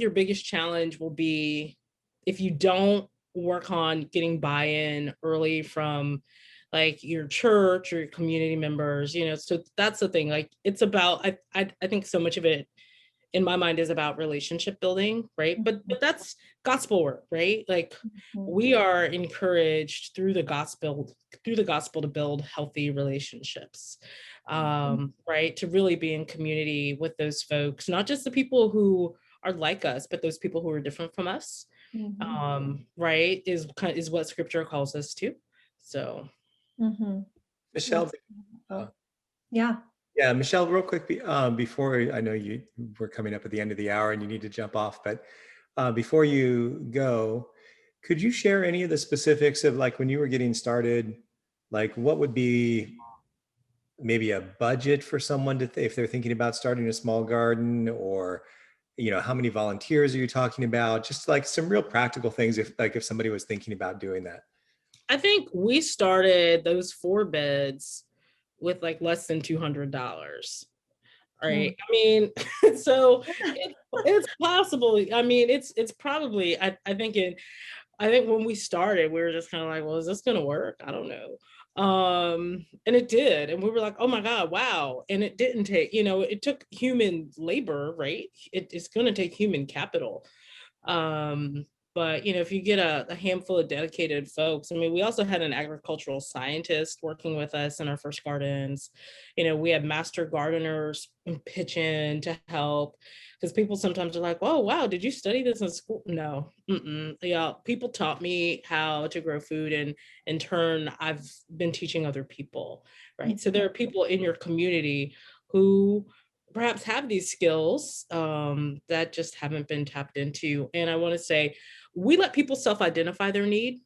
your biggest challenge will be if you don't work on getting buy-in early from like your church or your community members, so that's the thing. Like it's about, I think so much of it in my mind is about relationship building, right? But that's gospel work, right? Like we are encouraged through the gospel to build healthy relationships, right? To really be in community with those folks, not just the people who are like us, but those people who are different from us, right? Is what scripture calls us to. So. Michelle. Yeah. Yeah, Michelle, real quick, before I know we're coming up at the end of the hour and you need to jump off, but before you go, could you share any of the specifics of like when you were getting started, like what would be maybe a budget for someone if they're thinking about starting a small garden, or how many volunteers are you talking about? Just like some real practical things if somebody was thinking about doing that. I think we started those 4 beds with like less than $200. right? I mean, so it's possible. I mean, it's probably, I think when we started, we were just kind of like, well, is this gonna work? I don't know. And it did. And we were like, oh my God, wow. And it didn't take, it took human labor, right? It's gonna take human capital. Um, but if you get a handful of dedicated folks, I mean, we also had an agricultural scientist working with us in our first gardens. We had master gardeners pitch in to help, because people sometimes are like, oh, wow, did you study this in school? No. Yeah, people taught me how to grow food, and in turn, I've been teaching other people, right? So there are people in your community who perhaps have these skills that just haven't been tapped into. And I want to say, we let people self-identify their need.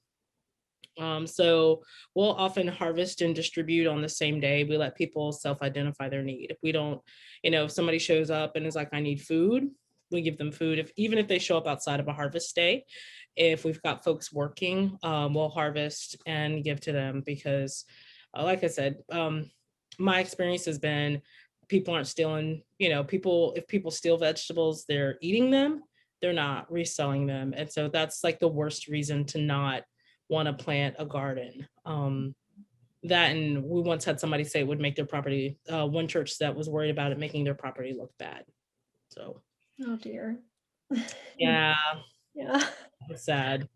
So we'll often harvest and distribute on the same day. We let people self-identify their need. If we don't, if somebody shows up and is like, I need food, we give them food. Even if they show up outside of a harvest day, if we've got folks working, we'll harvest and give to them, because like I said, my experience has been, people aren't stealing, if people steal vegetables, they're eating them, they're not reselling them. And so that's like the worst reason to not want to plant a garden. That, and we once had somebody say it would make their property, one church that was worried about it making their property look bad. So Oh dear. yeah, Yeah. it's sad.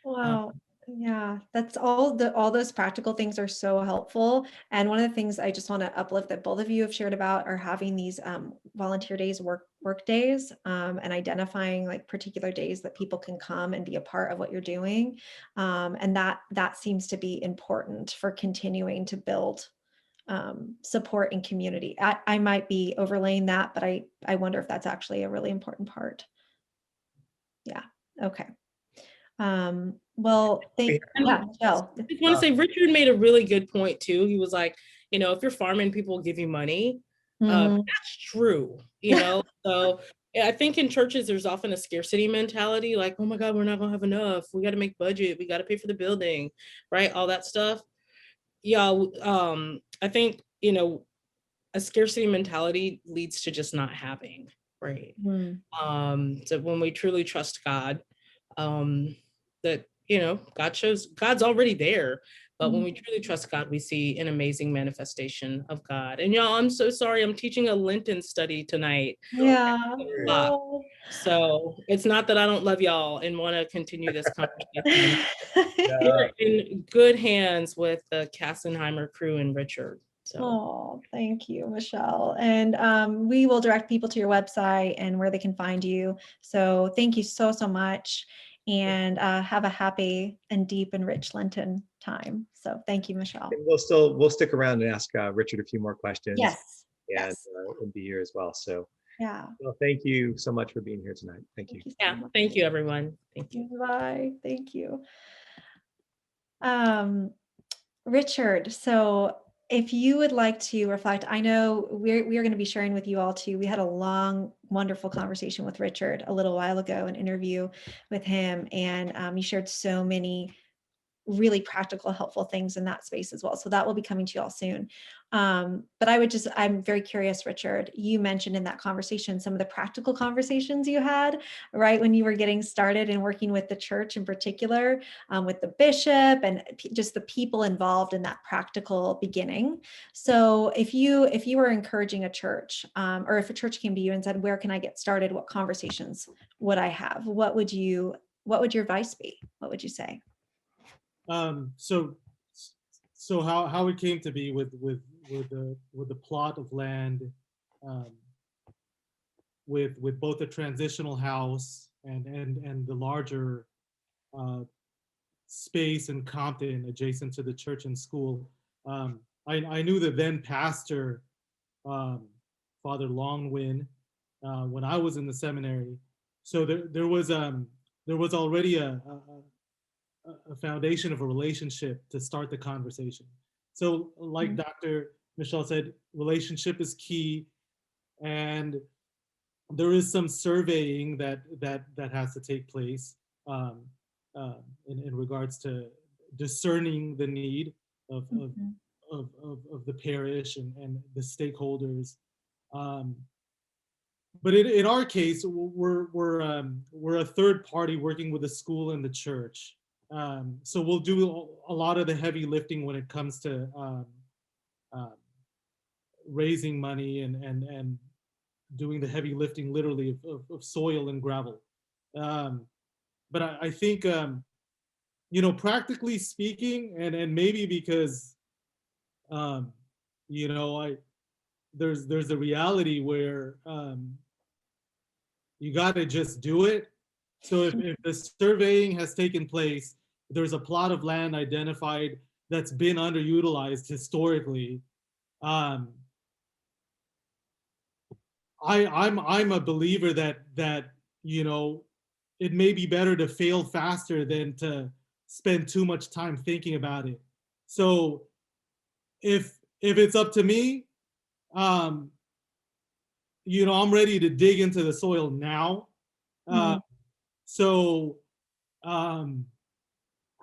Wow. Yeah, that's all those practical things are so helpful. And one of the things I just want to uplift that both of you have shared about are having these volunteer days, work days, and identifying like particular days that people can come and be a part of what you're doing. And that seems to be important for continuing to build support and community. I might be overlaying that, but I wonder if that's actually a really important part. Yeah. Okay. Well, yeah, Michelle. I just want to say, Richard made a really good point too. He was like, if you're farming, people will give you money. That's true, So I think in churches, there's often a scarcity mentality, like, oh my God, we're not gonna have enough. We got to make budget. We got to pay for the building, right? All that stuff. Yeah. I think, a scarcity mentality leads to just not having, right? So when we truly trust God, that God's already there, but when we truly trust God, we see an amazing manifestation of God. And y'all, I'm so sorry, I'm teaching a Lenten study tonight. Yeah. So it's not that I don't love y'all and want to continue this conversation. We're in good hands with the Kassenheimer crew and Richard. So. Oh, thank you, Michelle. And we will direct people to your website and where they can find you. So thank you so much, and have a happy and deep and rich Lenten time. So thank you, Michelle. And we'll stick around and ask Richard a few more questions. Yes. And be here as well. So yeah. Well, thank you so much for being here tonight. Thank you. Yeah. Thank you, everyone. Thank you. Bye. Thank you. Richard, so if you would like to reflect, I know we are going to be sharing with you all too. We had a long, wonderful conversation with Richard a little while ago, an interview with him, and he shared so many really practical, helpful things in that space as well. So that will be coming to you all soon. But I'm very curious, Richard, you mentioned in that conversation some of the practical conversations you had, right, when you were getting started and working with the church in particular, with the bishop and just the people involved in that practical beginning. So if you were encouraging a church, or if a church came to you and said, where can I get started? What conversations would I have? What would your advice be? What would you say? So how it came to be with the plot of land, with both the transitional house and the larger space in Compton adjacent to the church and school. I knew the then pastor, Father Longwin, when I was in the seminary. So there was already a foundation of a relationship to start the conversation. So like Dr. Michelle said, relationship is key, and there is some surveying that has to take place in regards to discerning the need of the parish and the stakeholders. Um, but in our case, we're a third party working with the school and the church. So we'll do a lot of the heavy lifting when it comes to uh, raising money and doing the heavy lifting, literally, of soil and gravel. Um, but I think, practically speaking, and maybe because, um, I there's a reality where you got to just do it. So if the surveying has taken place, there's a plot of land identified that's been underutilized historically. Um, I'm a believer that it may be better to fail faster than to spend too much time thinking about it. So if it's up to me, um, I'm ready to dig into the soil now. Mhm. So um,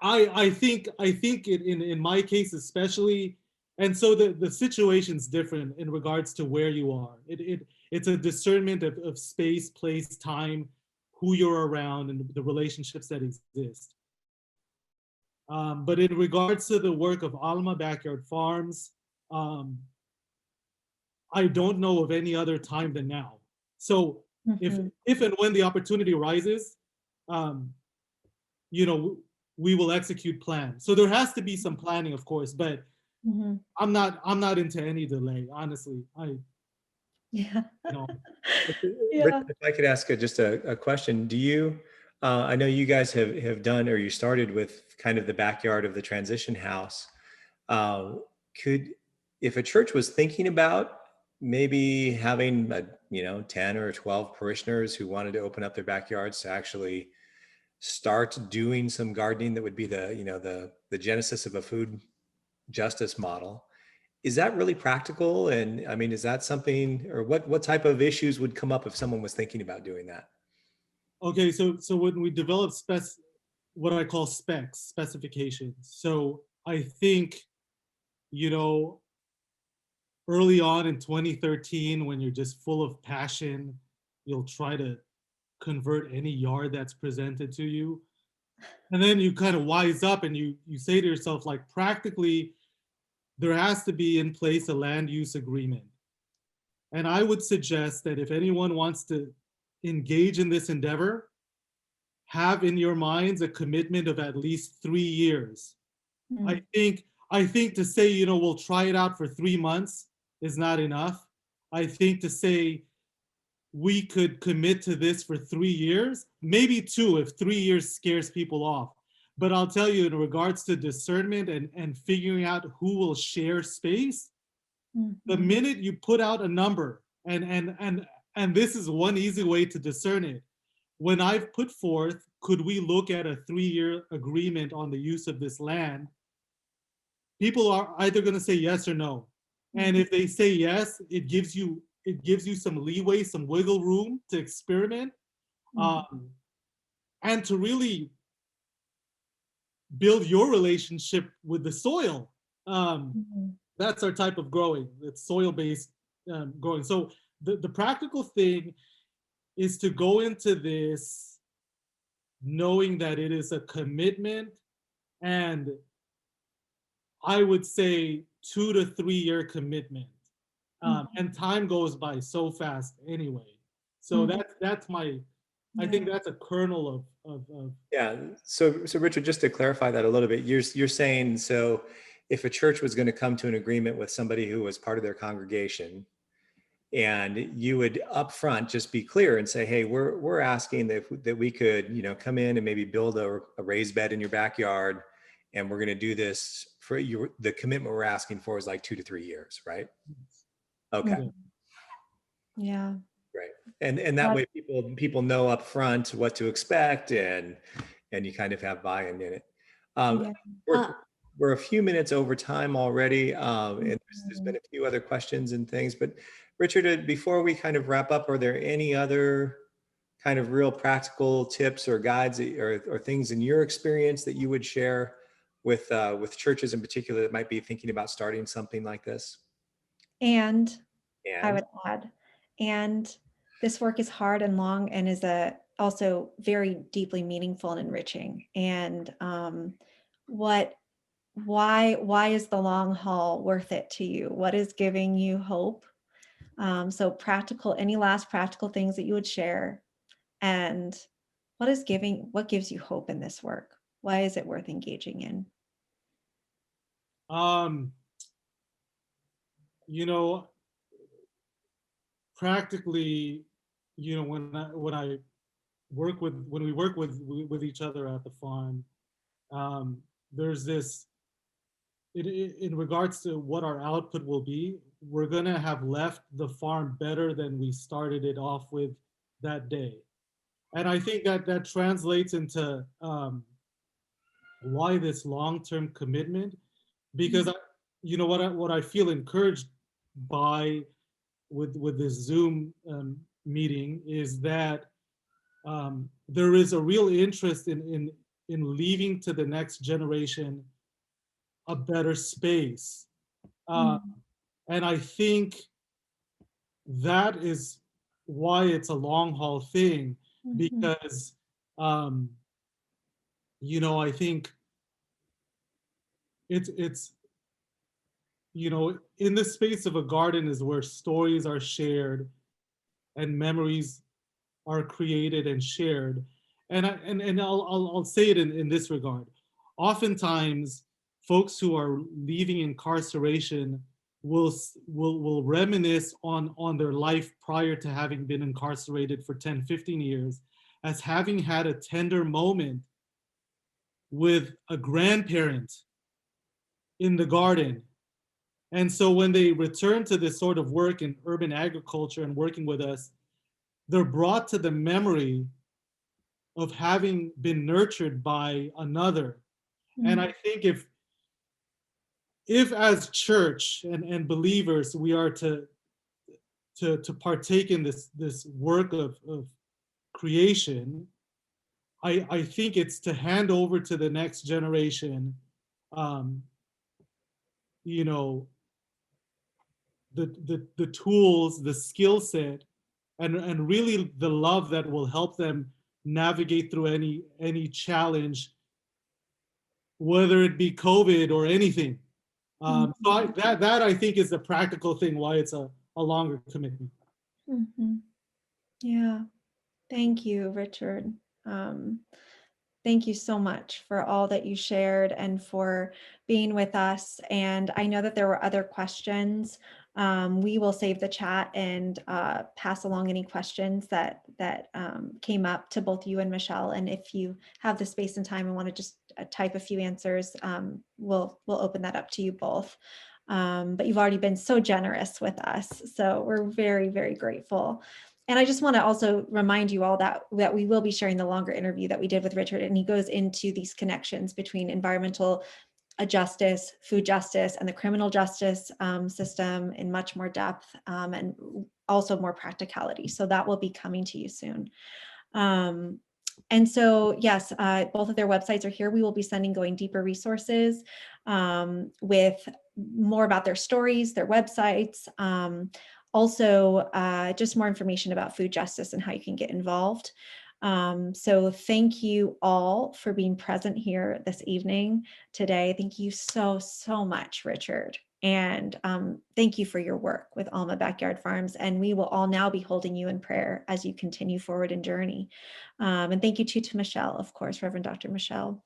I think in my case especially, and so the situation's different in regards to where you are. It's a discernment of space, place, time, who you're around, and the relationships that exist. But in regards to the work of Alma Backyard Farms, um, I don't know of any other time than now. So if Mhm. if and when the opportunity arises, um, you know, we will execute plan. So there has to be some planning, of course, but Mhm. I'm not into any delay, honestly. Yeah. You know, Rich, Yeah. if I could ask just a question, do you, I know you guys have done, or you started with kind of the backyard of the transition house. Uh, could, if a church was thinking about maybe having 10 or 12 parishioners who wanted to open up their backyards to actually start doing some gardening, that would be the genesis of a food justice model. Is that really practical? And I mean, is that something, or what type of issues would come up if someone was thinking about doing that? okay, so when we develop what I call specifications. So I think, you know, early on in 2013, when you're just full of passion, you'll try to convert any yard that's presented to you. And then you kind of wise up and you say to yourself, like, practically, there has to be in place a land use agreement. And I would suggest that if anyone wants to engage in this endeavor, have in your minds a commitment of at least 3 years. I Mm. think I think to say, we'll try it out for 3 months is not enough. I think to say we could commit to this for 3 years, maybe two if 3 years scares people off. But I'll tell you, in regards to discernment and figuring out who will share space, the Mhm. minute you put out a number, and this is one easy way to discern it. When I've put forth, could we look at a 3-year agreement on the use of this land? People are either going to say yes or no. And Mhm. if they say yes, it gives you some leeway, some wiggle room to experiment, Mhm. um, and to really build your relationship with the soil. Um, Mhm. that's our type of growing. It's soil-based growing. So the practical thing is to go into this knowing that it is a commitment, and I would say 2 to 3 year commitment. Mhm. And time goes by so fast anyway. So Mhm. that's I Yeah. think that's a kernel of Yeah. So Richard, just to clarify that a little bit, you're saying, so if a church was going to come to an agreement with somebody who was part of their congregation, and you would upfront just be clear and say, hey, we're asking that we could, come in and maybe build a raised bed in your backyard, and we're going to do this for you. The commitment we're asking for is like 2 to 3 years, right? Okay. Mhm. Yeah. Right. And that That, way people know up front what to expect, and you kind of have buy-in in it. Um, yeah. we're Uh, we're a few minutes over time already, and there's been mhm. a few other questions and things. But Richard, before we kind of wrap up, are there any other kind of real practical tips or guides or things in your experience that you would share with churches in particular that might be thinking about starting something like this? And I And would add, And this work is hard and long and is also very deeply meaningful and enriching. And why is the long haul worth it to you? What is giving you hope? So any last practical things that you would share, and what gives you hope in this work? Why is it worth engaging in? You know, practically, you know, when we work with each other at the farm, there's this in regards to what our output will be. We're gonna have left the farm better than we started it off with that day, and I think that translates into why this long-term commitment, because you know what I feel encouraged by with this Zoom meeting is that there is a real interest in leaving to the next generation a better space, and I think that is why it's a long haul thing, because um, you know, I think it's you know, in the space of a garden is where stories are shared and memories are created and shared. And I'll say it in this regard. Oftentimes, folks who are leaving incarceration will reminisce on their life prior to having been incarcerated for 10, 15 years as having had a tender moment with a grandparent in the garden. And so when they return to this sort of work in urban agriculture and working with us, they're brought to the memory of having been nurtured by another. And I think if as church and believers we are to partake in this work of creation, I think it's to hand over to the next generation, um, you know, the tools, the skill set, and really the love that will help them navigate through any challenge, whether it be COVID or anything. That I think is the practical thing why it's a longer commitment. Yeah, thank you, Richard. Thank you so much for all that you shared and for being with us. And I know that there were other questions. We will save the chat and pass along any questions that came up to both you and Michelle. And if you have the space and time and want to just type a few answers, we'll open that up to you both. But you've already been so generous with us, so we're very, very grateful. And I just want to also remind you all that we will be sharing the longer interview that we did with Richard, and he goes into these connections between environmental justice, food justice, and the criminal justice system in much more depth, and also more practicality. So that will be coming to you soon. And so, yes, both of their websites are here. We will be sending Going Deeper resources with more about their stories, their websites, also just more information about food justice and how you can get involved. So thank you all for being present here this evening today. Thank you so, so much, Richard. And thank you for your work with Alma Backyard Farms. And we will all now be holding you in prayer as you continue forward in journey. And thank you too to Michelle, of course, Reverend Dr. Michelle.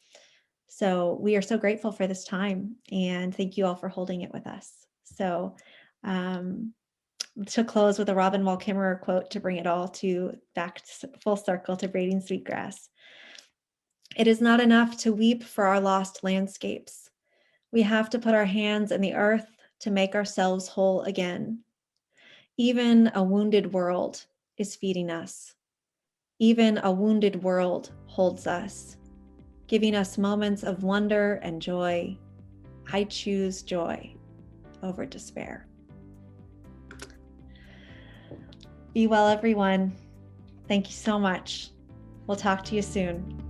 So we are so grateful for this time, and thank you all for holding it with us. So to close with a Robin Wall Kimmerer quote to bring it all back full circle to braiding sweetgrass. It is not enough to weep for our lost landscapes. We have to put our hands in the earth to make ourselves whole again. Even a wounded world is feeding us. Even a wounded world holds us, giving us moments of wonder and joy. I choose joy over despair. Be well, everyone. Thank you so much. We'll talk to you soon.